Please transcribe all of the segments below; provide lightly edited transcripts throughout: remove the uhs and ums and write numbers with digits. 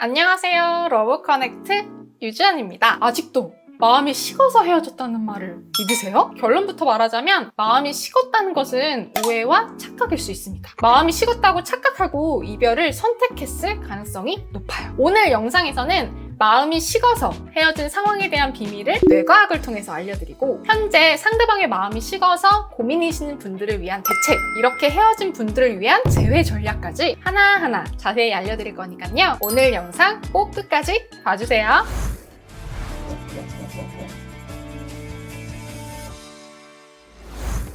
안녕하세요. 러브커넥트 유주연입니다. 아직도 마음이 식어서 헤어졌다는 말을 믿으세요? 결론부터 말하자면 마음이 식었다는 것은 오해와 착각일 수 있습니다. 마음이 식었다고 착각하고 이별을 선택했을 가능성이 높아요. 오늘 영상에서는 마음이 식어서 헤어진 상황에 대한 비밀을 뇌과학을 통해서 알려드리고, 현재 상대방의 마음이 식어서 고민이시는 분들을 위한 대책, 이렇게 헤어진 분들을 위한 재회 전략까지 하나하나 자세히 알려드릴 거니까요. 오늘 영상 꼭 끝까지 봐주세요.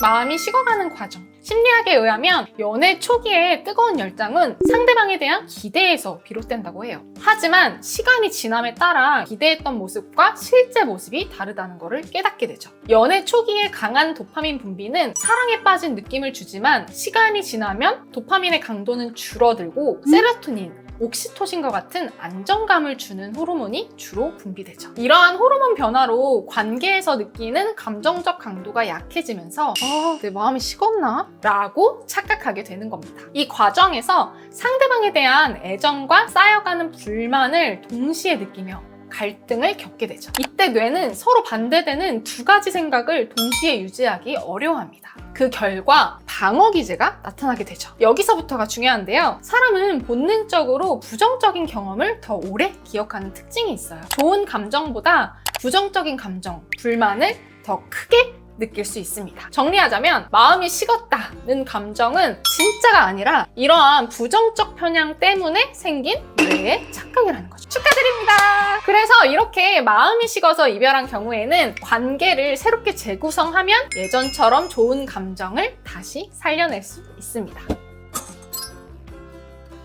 마음이 식어가는 과정. 심리학에 의하면 연애 초기의 뜨거운 열정은 상대방에 대한 기대에서 비롯된다고 해요. 하지만 시간이 지남에 따라 기대했던 모습과 실제 모습이 다르다는 것을 깨닫게 되죠. 연애 초기의 강한 도파민 분비는 사랑에 빠진 느낌을 주지만 시간이 지나면 도파민의 강도는 줄어들고 세로토닌, 옥시토신과 같은 안정감을 주는 호르몬이 주로 분비되죠. 이러한 호르몬 변화로 관계에서 느끼는 감정적 강도가 약해지면서 내 마음이 식었나? 라고 착각하게 되는 겁니다. 이 과정에서 상대방에 대한 애정과 쌓여가는 불만을 동시에 느끼며 갈등을 겪게 되죠. 이때 뇌는 서로 반대되는 두 가지 생각을 동시에 유지하기 어려워합니다. 그 결과 방어 기제가 나타나게 되죠. 여기서부터가 중요한데요. 사람은 본능적으로 부정적인 경험을 더 오래 기억하는 특징이 있어요. 좋은 감정보다 부정적인 감정, 불만을 더 크게 느낄 수 있습니다. 정리하자면 마음이 식었다는 감정은 진짜가 아니라 이러한 부정적 편향 때문에 생긴 뇌의 착각이라는 거죠. 축하드립니다. 그래서 이렇게 마음이 식어서 이별한 경우에는 관계를 새롭게 재구성하면 예전처럼 좋은 감정을 다시 살려낼 수 있습니다.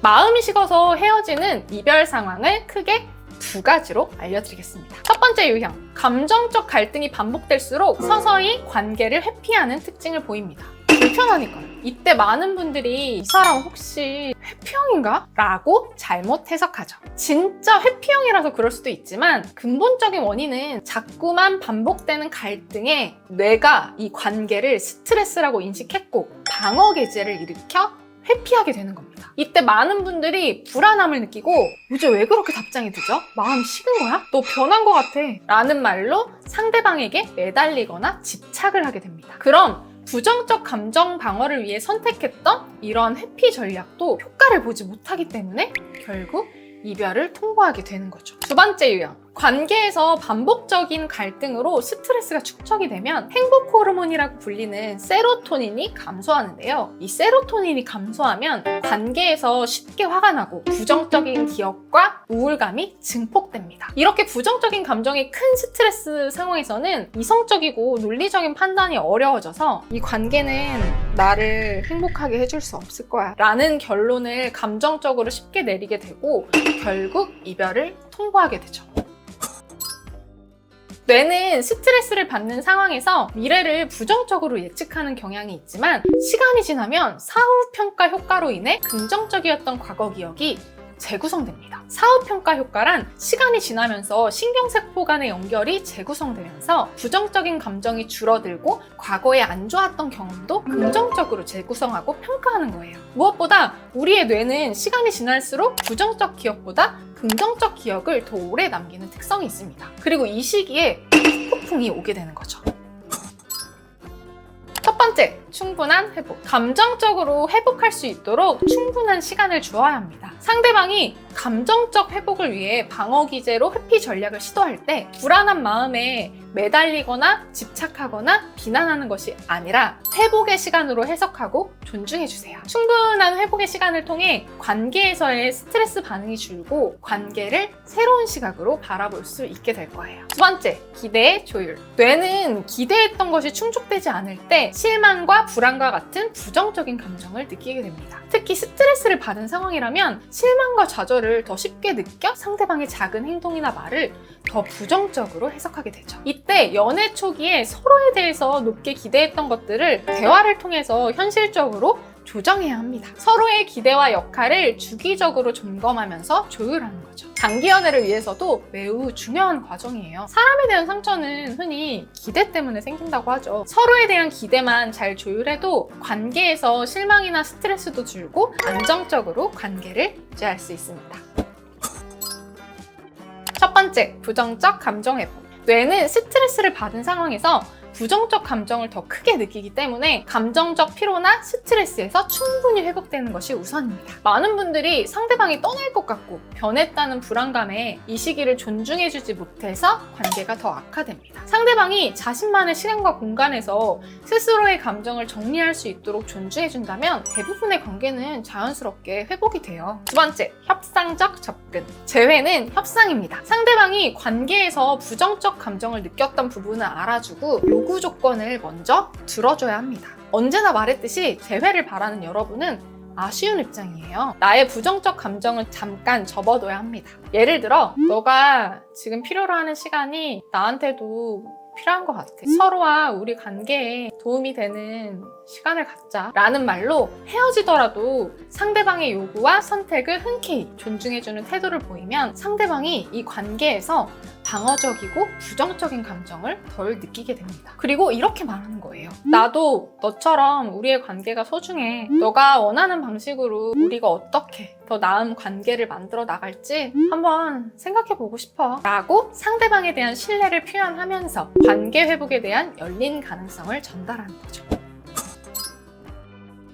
마음이 식어서 헤어지는 이별 상황을 크게 두 가지로 알려드리겠습니다. 첫 번째 유형, 감정적 갈등이 반복될수록 서서히 관계를 회피하는 특징을 보입니다. 불편하니까요. 이때 많은 분들이 이 사람 혹시 회피형인가? 라고 잘못 해석하죠. 진짜 회피형이라서 그럴 수도 있지만 근본적인 원인은 자꾸만 반복되는 갈등에 뇌가 이 관계를 스트레스라고 인식했고 방어 계제를 일으켜 회피하게 되는 겁니다. 이때 많은 분들이 불안함을 느끼고 요새 왜 그렇게 답장이 늦어? 마음이 식은 거야? 너 변한 것 같아 라는 말로 상대방에게 매달리거나 집착을 하게 됩니다. 그럼 부정적 감정 방어를 위해 선택했던 이러한 회피 전략도 효과를 보지 못하기 때문에 결국 이별을 통보하게 되는 거죠. 두 번째 유형, 관계에서 반복적인 갈등으로 스트레스가 축적이 되면 행복 호르몬이라고 불리는 세로토닌이 감소하는데요. 이 세로토닌이 감소하면 관계에서 쉽게 화가 나고 부정적인 기억과 우울감이 증폭됩니다. 이렇게 부정적인 감정이 큰 스트레스 상황에서는 이성적이고 논리적인 판단이 어려워져서 이 관계는 나를 행복하게 해줄 수 없을 거야 라는 결론을 감정적으로 쉽게 내리게 되고 결국 이별을 통보하게 되죠. 뇌는 스트레스를 받는 상황에서 미래를 부정적으로 예측하는 경향이 있지만 시간이 지나면 사후평가 효과로 인해 긍정적이었던 과거 기억이 재구성됩니다. 사후평가 효과란 시간이 지나면서 신경세포 간의 연결이 재구성되면서 부정적인 감정이 줄어들고 과거에 안 좋았던 경험도 긍정적으로 재구성하고 평가하는 거예요. 무엇보다 우리의 뇌는 시간이 지날수록 부정적 기억보다 긍정적 기억을 더 오래 남기는 특성이 있습니다. 그리고 이 시기에 폭풍이 오게 되는 거죠. 첫 번째, 충분한 회복. 감정적으로 회복할 수 있도록 충분한 시간을 주어야 합니다. 상대방이 감정적 회복을 위해 방어 기제로 회피 전략을 시도할 때 불안한 마음에 매달리거나 집착하거나 비난하는 것이 아니라 회복의 시간으로 해석하고 존중해 주세요. 충분한 회복의 시간을 통해 관계에서의 스트레스 반응이 줄고 관계를 새로운 시각으로 바라볼 수 있게 될 거예요. 두 번째, 기대의 조율. 뇌는 기대했던 것이 충족되지 않을 때 실망과 불안과 같은 부정적인 감정을 느끼게 됩니다. 특히 스트레스를 받은 상황이라면 실망과 좌절을 더 쉽게 느껴 상대방의 작은 행동이나 말을 더 부정적으로 해석하게 되죠. 이때 연애 초기에 서로에 대해서 높게 기대했던 것들을 대화를 통해서 현실적으로 조정해야 합니다. 서로의 기대와 역할을 주기적으로 점검하면서 조율하는 거죠. 장기 연애를 위해서도 매우 중요한 과정이에요. 사람에 대한 상처는 흔히 기대 때문에 생긴다고 하죠. 서로에 대한 기대만 잘 조율해도 관계에서 실망이나 스트레스도 줄고 안정적으로 관계를 유지할 수 있습니다. 번째, 부정적 감정 회복. 뇌는 스트레스를 받은 상황에서 부정적 감정을 더 크게 느끼기 때문에 감정적 피로나 스트레스에서 충분히 회복되는 것이 우선입니다. 많은 분들이 상대방이 떠날 것 같고 변했다는 불안감에 이 시기를 존중해주지 못해서 관계가 더 악화됩니다. 상대방이 자신만의 시간과 공간에서 스스로의 감정을 정리할 수 있도록 존중해준다면 대부분의 관계는 자연스럽게 회복이 돼요. 두 번째, 협상적 접근. 재회는 협상입니다. 상대방이 관계에서 부정적 감정을 느꼈던 부분을 알아주고 요구 조건을 먼저 들어줘야 합니다. 언제나 말했듯이 재회를 바라는 여러분은 아쉬운 입장이에요. 나의 부정적 감정을 잠깐 접어둬야 합니다. 예를 들어, 너가 지금 필요로 하는 시간이 나한테도 필요한 것 같아. 서로와 우리 관계에 도움이 되는 시간을 갖자 라는 말로 헤어지더라도 상대방의 요구와 선택을 흔쾌히 존중해주는 태도를 보이면 상대방이 이 관계에서 방어적이고 부정적인 감정을 덜 느끼게 됩니다. 그리고 이렇게 말하는 거예요. 나도 너처럼 우리의 관계가 소중해. 너가 원하는 방식으로 우리가 어떻게 더 나은 관계를 만들어 나갈지 한번 생각해보고 싶어 라고 상대방에 대한 신뢰를 표현하면서 관계 회복에 대한 열린 가능성을 전달하는 거죠.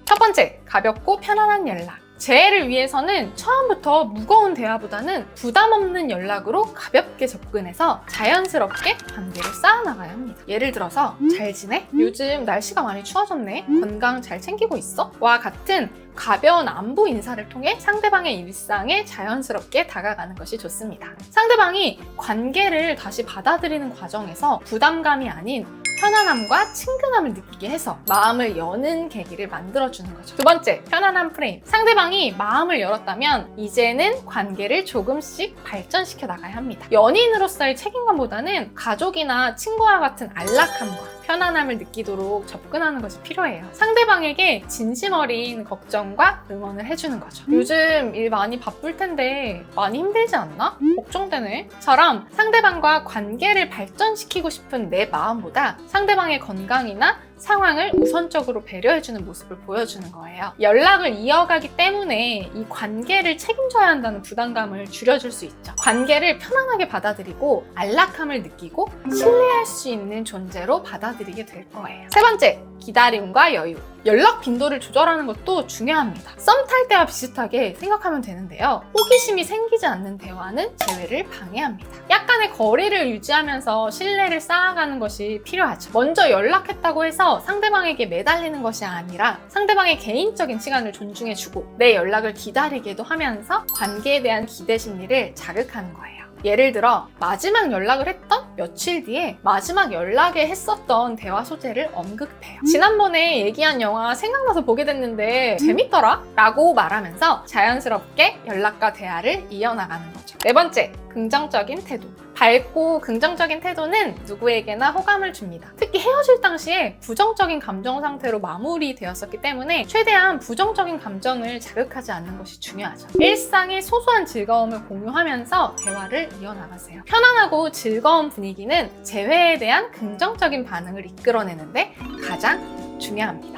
첫 번째, 가볍고 편안한 연락. 재회를 위해서는 처음부터 무거운 대화보다는 부담 없는 연락으로 가볍게 접근해서 자연스럽게 관계를 쌓아나가야 합니다. 예를 들어서 잘 지내? 요즘 날씨가 많이 추워졌네? 건강 잘 챙기고 있어? 와 같은 가벼운 안부 인사를 통해 상대방의 일상에 자연스럽게 다가가는 것이 좋습니다. 상대방이 관계를 다시 받아들이는 과정에서 부담감이 아닌 편안함과 친근함을 느끼게 해서 마음을 여는 계기를 만들어주는 거죠. 두 번째, 편안한 프레임. 상대방이 마음을 열었다면 이제는 관계를 조금씩 발전시켜 나가야 합니다. 연인으로서의 책임감보다는 가족이나 친구와 같은 안락함과 편안함을 느끼도록 접근하는 것이 필요해요. 상대방에게 진심 어린 걱정과 응원을 해주는 거죠. 요즘 일 많이 바쁠 텐데 많이 힘들지 않나? 걱정되네. 처럼 상대방과 관계를 발전시키고 싶은 내 마음보다 상대방의 건강이나 상황을 우선적으로 배려해주는 모습을 보여주는 거예요. 연락을 이어가기 때문에 이 관계를 책임져야 한다는 부담감을 줄여줄 수 있죠. 관계를 편안하게 받아들이고 안락함을 느끼고 신뢰할 수 있는 존재로 받아들이게 될 거예요. 세 번째, 기다림과 여유. 연락 빈도를 조절하는 것도 중요합니다. 썸 탈 때와 비슷하게 생각하면 되는데요. 호기심이 생기지 않는 대화는 재회를 방해합니다. 약간의 거리를 유지하면서 신뢰를 쌓아가는 것이 필요하죠. 먼저 연락했다고 해서 상대방에게 매달리는 것이 아니라 상대방의 개인적인 시간을 존중해주고 내 연락을 기다리게도 하면서 관계에 대한 기대 심리를 자극하는 거예요. 예를 들어 마지막 연락을 했던 며칠 뒤에 마지막 연락에 했었던 대화 소재를 언급해요. 지난번에 얘기한 영화 생각나서 보게 됐는데 재밌더라? 라고 말하면서 자연스럽게 연락과 대화를 이어나가는 거죠. 네 번째, 긍정적인 태도. 밝고 긍정적인 태도는 누구에게나 호감을 줍니다. 특히 헤어질 당시에 부정적인 감정 상태로 마무리되었었기 때문에 최대한 부정적인 감정을 자극하지 않는 것이 중요하죠. 일상의 소소한 즐거움을 공유하면서 대화를 이어나가세요. 편안하고 즐거운 분위기는 재회에 대한 긍정적인 반응을 이끌어내는데 가장 중요합니다.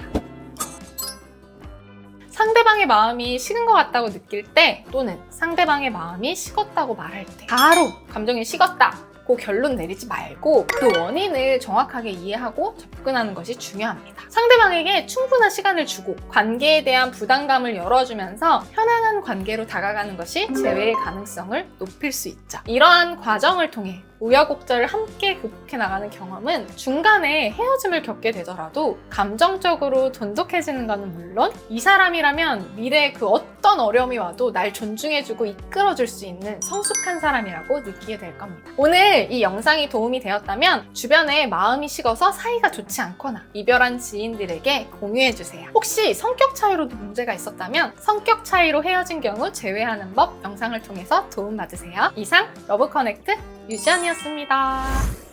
상대방의 마음이 식은 것 같다고 느낄 때 또는 상대방의 마음이 식었다고 말할 때 바로 감정이 식었다 고 결론 내리지 말고 그 원인을 정확하게 이해하고 접근하는 것이 중요합니다. 상대방에게 충분한 시간을 주고 관계에 대한 부담감을 열어주면서 편안한 관계로 다가가는 것이 재회의 가능성을 높일 수 있죠. 이러한 과정을 통해 우여곡절을 함께 극복해 나가는 경험은 중간에 헤어짐을 겪게 되더라도 감정적으로 돈독해지는 것은 물론 이 사람이라면 미래에 그 어떤 어려움이 와도 날 존중해주고 이끌어줄 수 있는 성숙한 사람이라고 느끼게 될 겁니다. 오늘 이 영상이 도움이 되었다면 주변에 마음이 식어서 사이가 좋지 않거나 이별한 지인들에게 공유해주세요. 혹시 성격 차이로도 문제가 있었다면 성격 차이로 헤어진 경우 재회하는 법 영상을 통해서 도움받으세요. 이상 러브커넥트 유지연이었습니다.